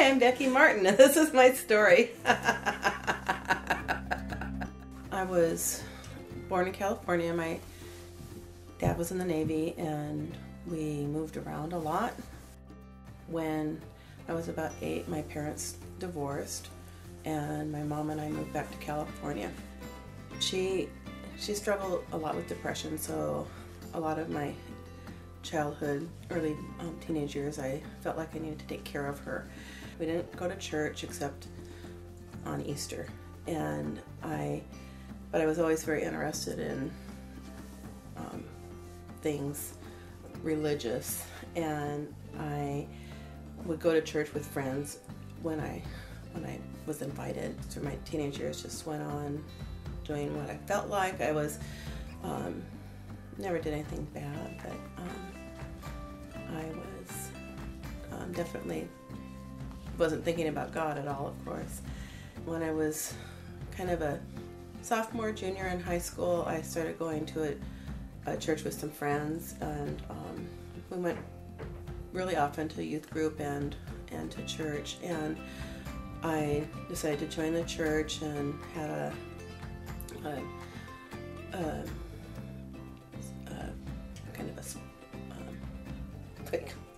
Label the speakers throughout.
Speaker 1: Hi, I'm Becky Martin, and this is my story. I was born in California. My dad was in the Navy, and we moved around a lot. When I was about 8, my parents divorced, and my mom and I moved back to California. She struggled a lot with depression, so a lot of my childhood, early teenage years, I felt like I needed to take care of her. We didn't go to church except on Easter, but I was always very interested in things religious, and I would go to church with friends when I was invited. Through my teenage years, just went on doing what I felt like. I was never did anything bad, but I was definitely wasn't thinking about God at all, of course. When I was kind of a sophomore, junior in high school, I started going to a church with some friends, and we went really often to youth group and to church, and I decided to join the church and had a kind of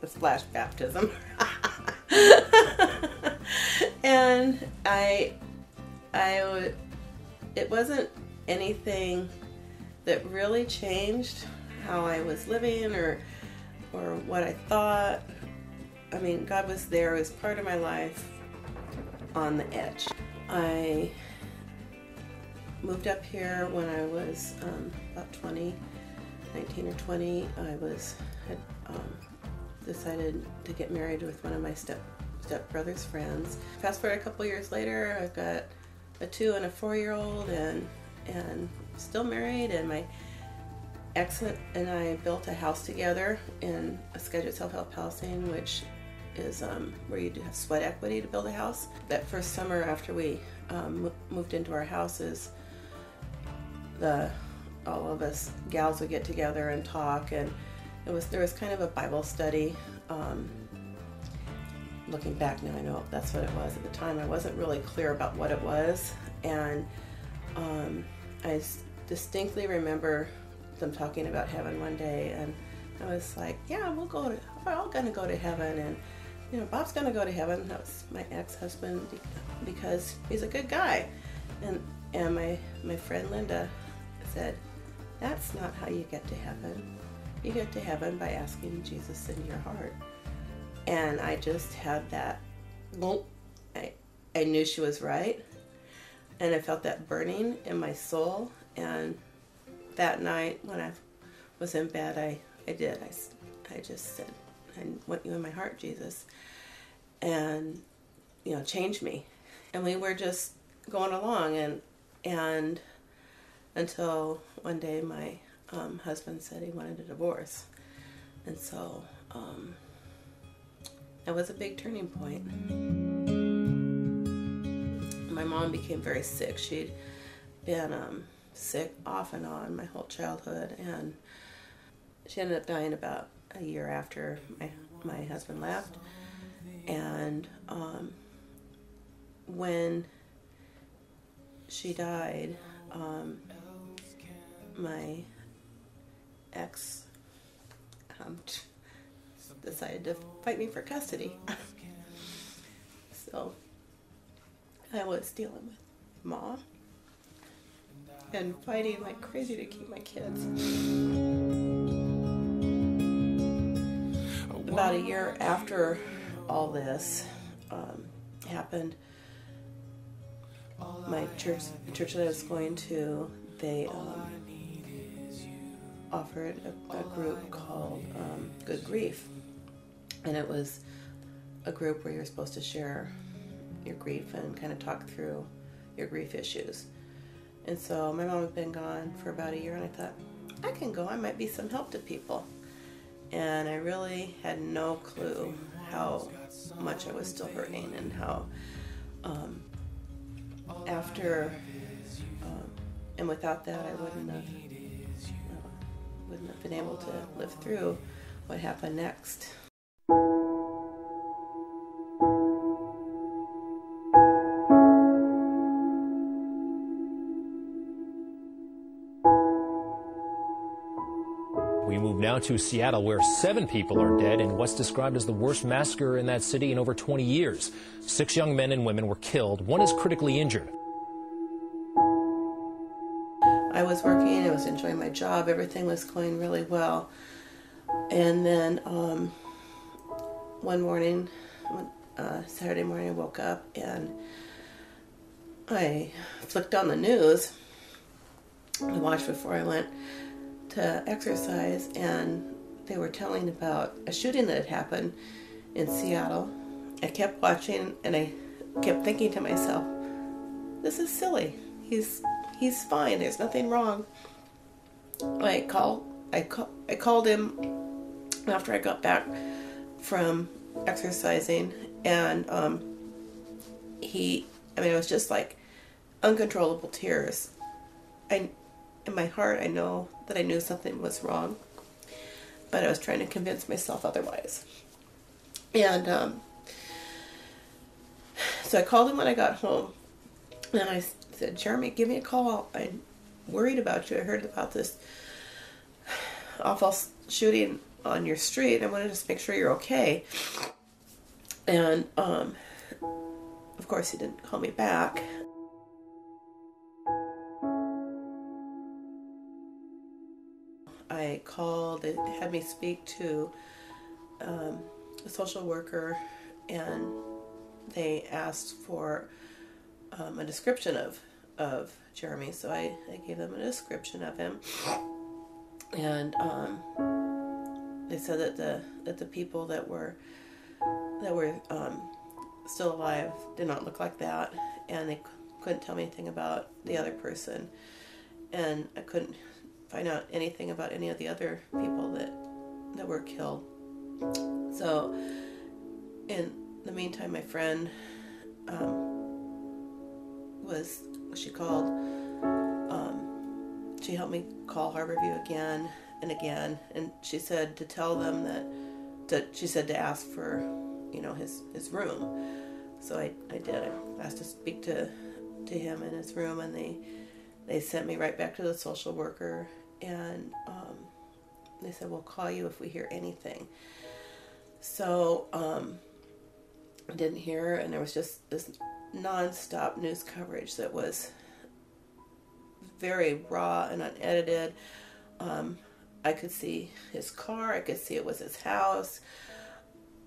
Speaker 1: a splash baptism. And it wasn't anything that really changed how I was living or what I thought. I mean, God was there as part of my life on the edge. I moved up here when I was about 19 or 20. I had decided to get married with one of my stepbrother's friends. Fast forward a couple years later, I've got a 2 and a 4-year-old and still married, and my ex and I built a house together in a scheduled self-help housing, which is where you do have sweat equity to build a house. That first summer after we moved into our houses, all of us gals would get together and talk, and there was kind of a Bible study. Looking back now, I know that's what it was. At the time, I wasn't really clear about what it was, and I distinctly remember them talking about heaven one day, and I was like, "Yeah, we're all gonna go to heaven," and Bob's gonna go to heaven. That was my ex-husband because he's a good guy, and my friend Linda said, "That's not how you get to heaven. You get to heaven by asking Jesus into your heart." And I just had that, I knew she was right, and I felt that burning in my soul. And that night when I was in bed, I just said, "I want you in my heart, Jesus," and changed me. And we were just going along, and until one day my husband said he wanted a divorce, and so that was a big turning point. My mom became very sick. She'd been sick off and on my whole childhood, and she ended up dying about a year after my husband left. And when she died, my ex decided to fight me for custody. So I was dealing with Mom and fighting like crazy to keep my kids. About a year after all this happened, my church that I was going to, they offered a group called Good Grief. And it was a group where you're supposed to share your grief and kind of talk through your grief issues. And so my mom had been gone for about a year, and I thought, I can go. I might be some help to people. And I really had no clue how much I was still hurting, and how and without that, I wouldn't have been able to live through what happened next.
Speaker 2: Now to Seattle, where 7 people are dead in what's described as the worst massacre in that city in over 20 years. 6 young men and women were killed. 1 is critically injured.
Speaker 1: I was working, I was enjoying my job, everything was going really well. And then one morning, Saturday morning, I woke up and I flicked on the news to watch before I went to exercise, and they were telling about a shooting that had happened in Seattle. I kept watching and I kept thinking to myself, this is silly. He's fine. There's nothing wrong. I called him after I got back from exercising, and it was just like uncontrollable tears. In my heart, I know that I knew something was wrong, but I was trying to convince myself otherwise. And so I called him when I got home, and I said, Jeremy, give me a call. I'm worried about you. I heard about this awful shooting on your street. I wanted to just make sure you're okay. And of course he didn't call me back. I called, it had me speak to a social worker, and they asked for a description of Jeremy. So I gave them a description of him, and they said that the people that were still alive did not look like that, and they couldn't tell me anything about the other person, and I couldn't find out anything about any of the other people that were killed. So in the meantime, my friend she called, she helped me call Harborview again and again, and she said to tell them she said to ask for, his room. So I did. I asked to speak to him in his room, and they sent me right back to the social worker, and they said, we'll call you if we hear anything. So I didn't hear, and there was just this non-stop news coverage that was very raw and unedited. I could see his car, I could see it was his house,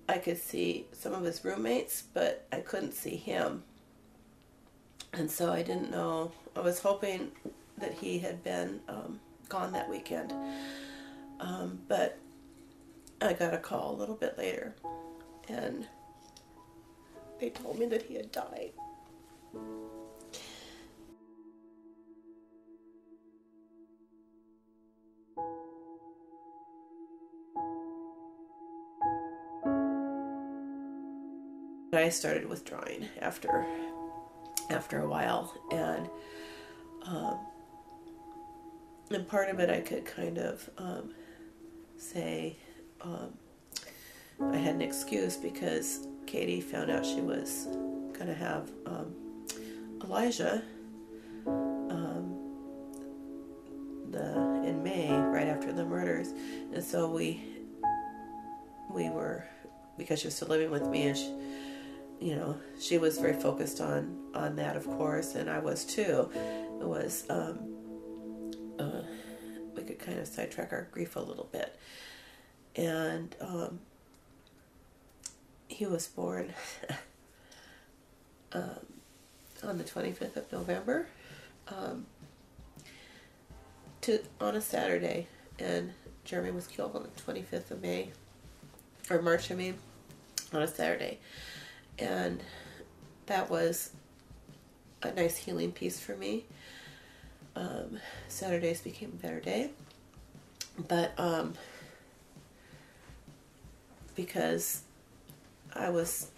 Speaker 1: I could see some of his roommates, but I couldn't see him. And so I didn't know. I was hoping that he had been gone that weekend. But I got a call a little bit later, and they told me that he had died. I started withdrawing after a while, and part of it I could kind of say I had an excuse because Katie found out she was going to have Elijah in May, right after the murders, and so we were, because she was still living with me, and she was very focused on that, of course, and I was too. It was we could kind of sidetrack our grief a little bit. And he was born on the 25th of November on a Saturday, and Jeremy was killed on the 25th of March, on a Saturday. And that was a nice healing piece for me. Saturdays became a better day, but because I was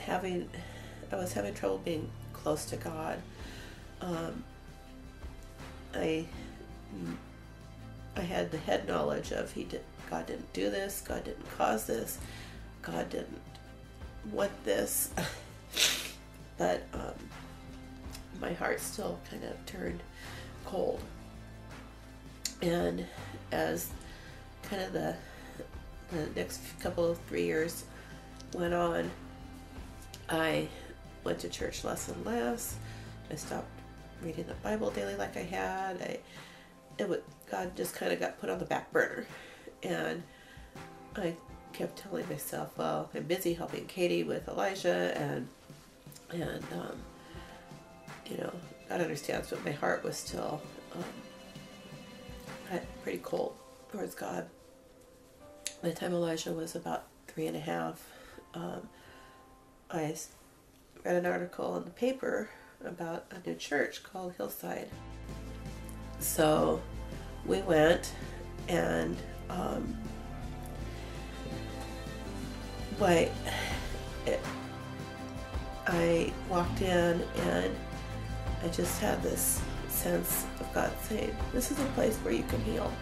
Speaker 1: having trouble being close to God. I had the head knowledge of God didn't do this, God didn't cause this, God didn't want this, but my heart still kind of turned cold. And as kind of the next couple of 3 years went on, I went to church less and less. I stopped reading the Bible daily like I had. God just kind of got put on the back burner. And I kept telling myself, well, I'm busy helping Katie with Elijah, and God understands, but my heart was still pretty cold towards God. By the time Elijah was about 3.5, I read an article in the paper about a new church called Hillside. So we went, and I walked in, and I just had this sense of God saying, this is a place where you can heal.